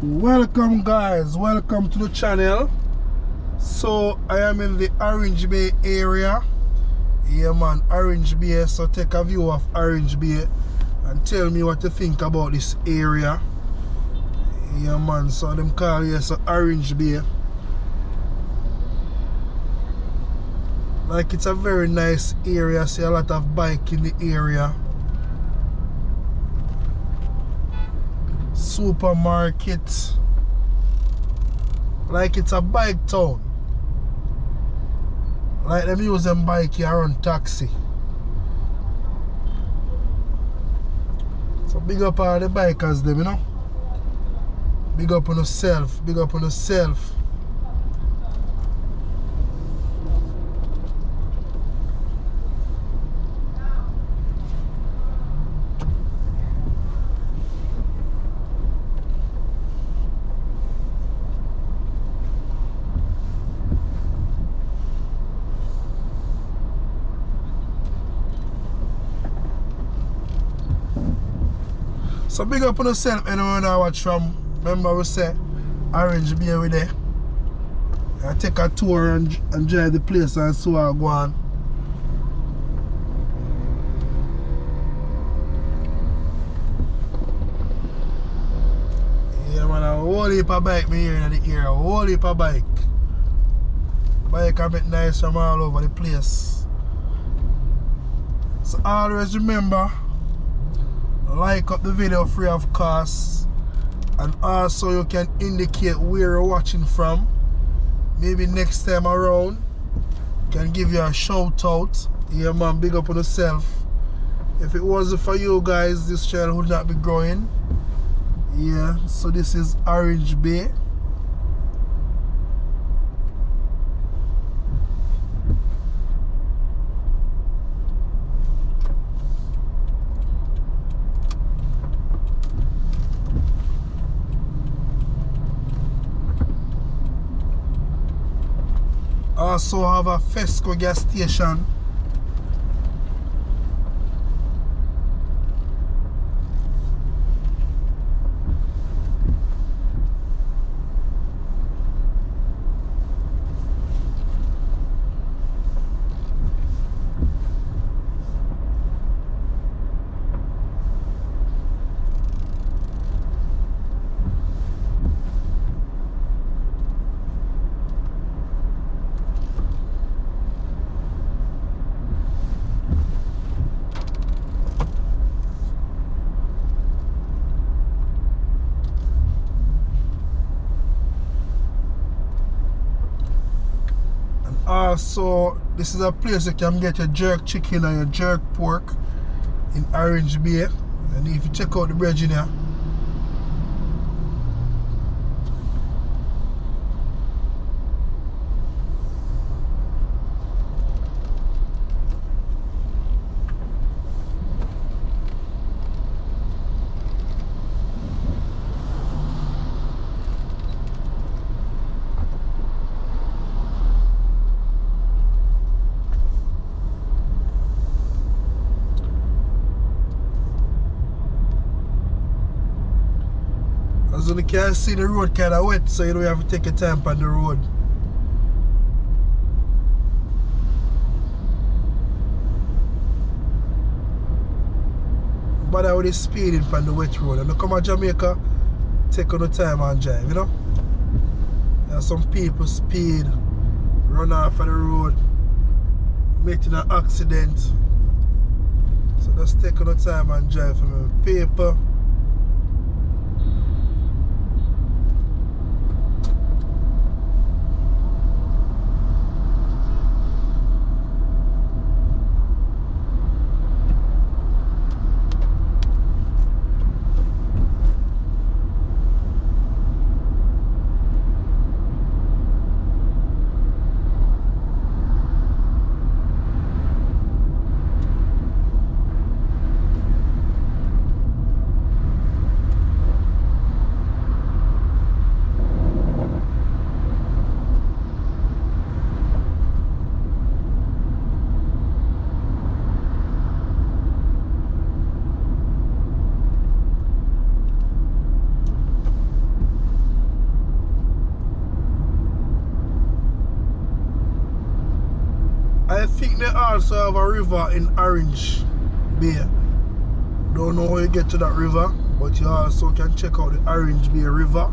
Welcome guys, welcome to the channel. So I am in the Orange Bay area. Yeah man, Orange Bay. So take a view of Orange Bay and tell me what you think about this area. Yeah man, so them call here so Orange Bay. Like it's a very nice area. See a lot of bike in the area. Supermarket. Like it's a bike town. Like them use them bike here on taxi. So big up all the bikers them, you know. Big up on yourself, big up on yourself. So big up on yourself anyone I watch from. Remember we say Orange Bay with there. I take a tour and drive the place and see how I go on. Yeah man, a whole heap of bike me here in the area, a whole heap of bike. Bike a bit nice from all over the place. So always remember, like up the video free of cost, and also you can indicate where you're watching from. Maybe next time around can give you a shout out. Yeah man, big up on yourself. If it wasn't for you guys, this channel would not be growing. Yeah, so this is Orange Bay. Also have a Fesco gas station. Also, this is a place you can get your jerk chicken and your jerk pork in Orange Bay. And if you check out the bridge in here, as you can see, the road kind of wet, so you don't have to take your time on the road. But I would speeding on the wet road. And you come to Jamaica, take on the time and drive, you know. There are some people speed, run off of the road, making an accident. So just take on the time and drive for me. Paper. think they also have a river in Orange Bay. Don't know how you get to that river, but you also can check out the Orange Bay River.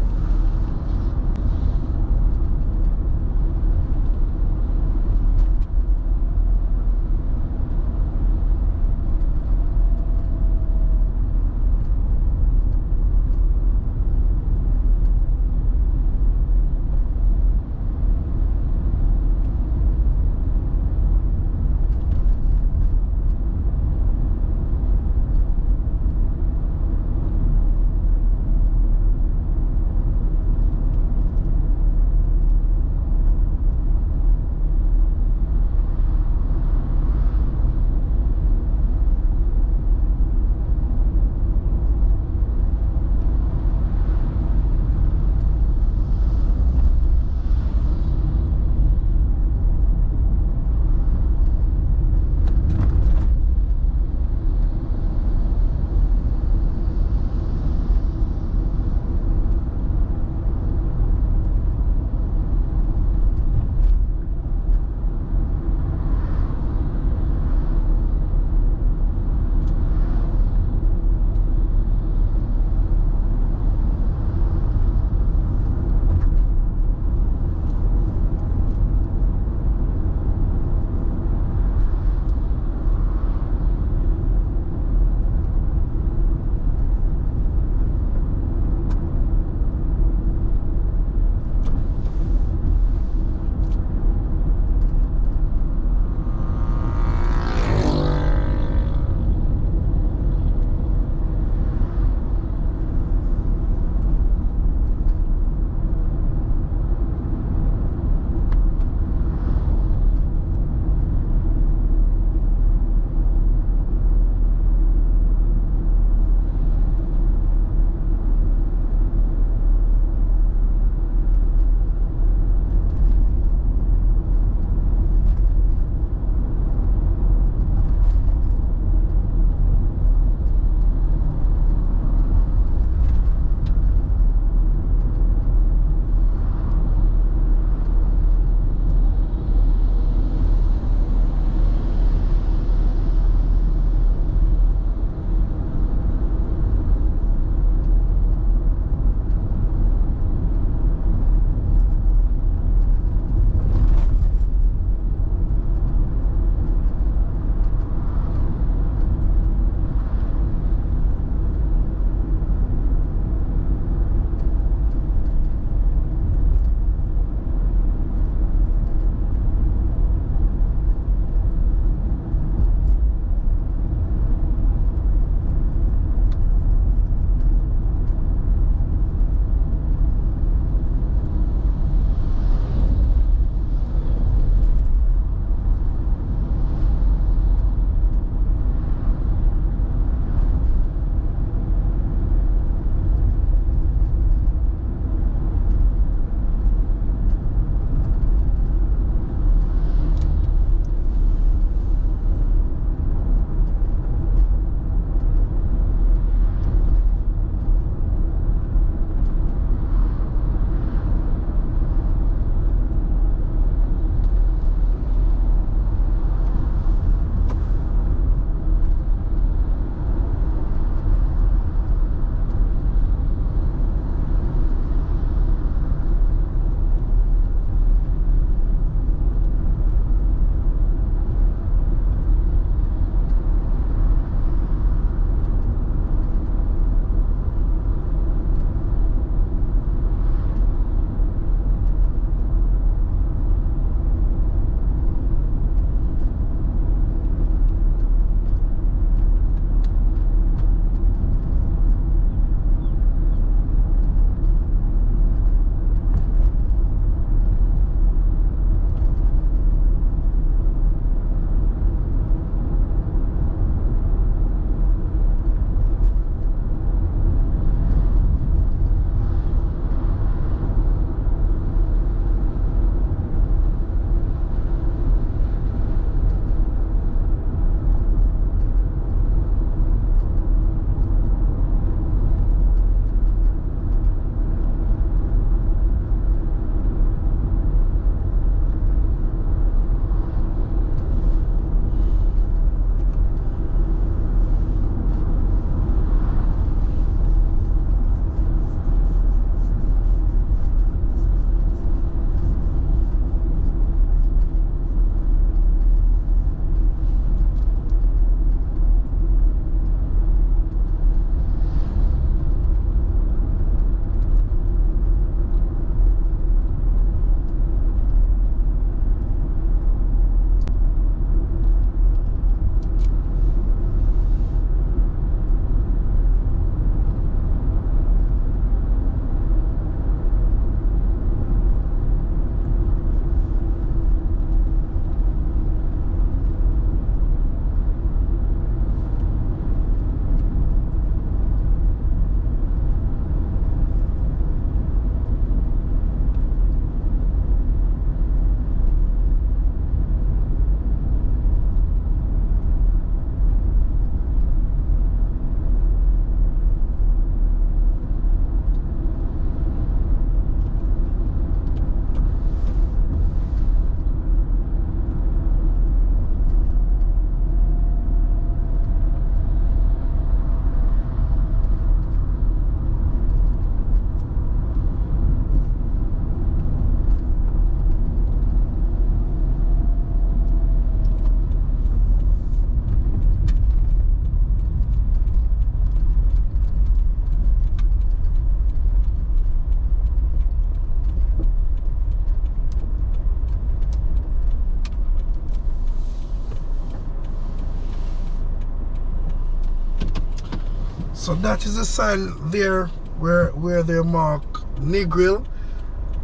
So that is the sign there where they mark Negril.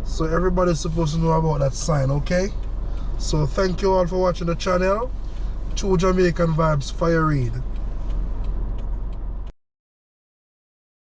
So everybody's supposed to know about that sign, okay? So thank you all for watching the channel. True Jamaican Vibes Fire Reid.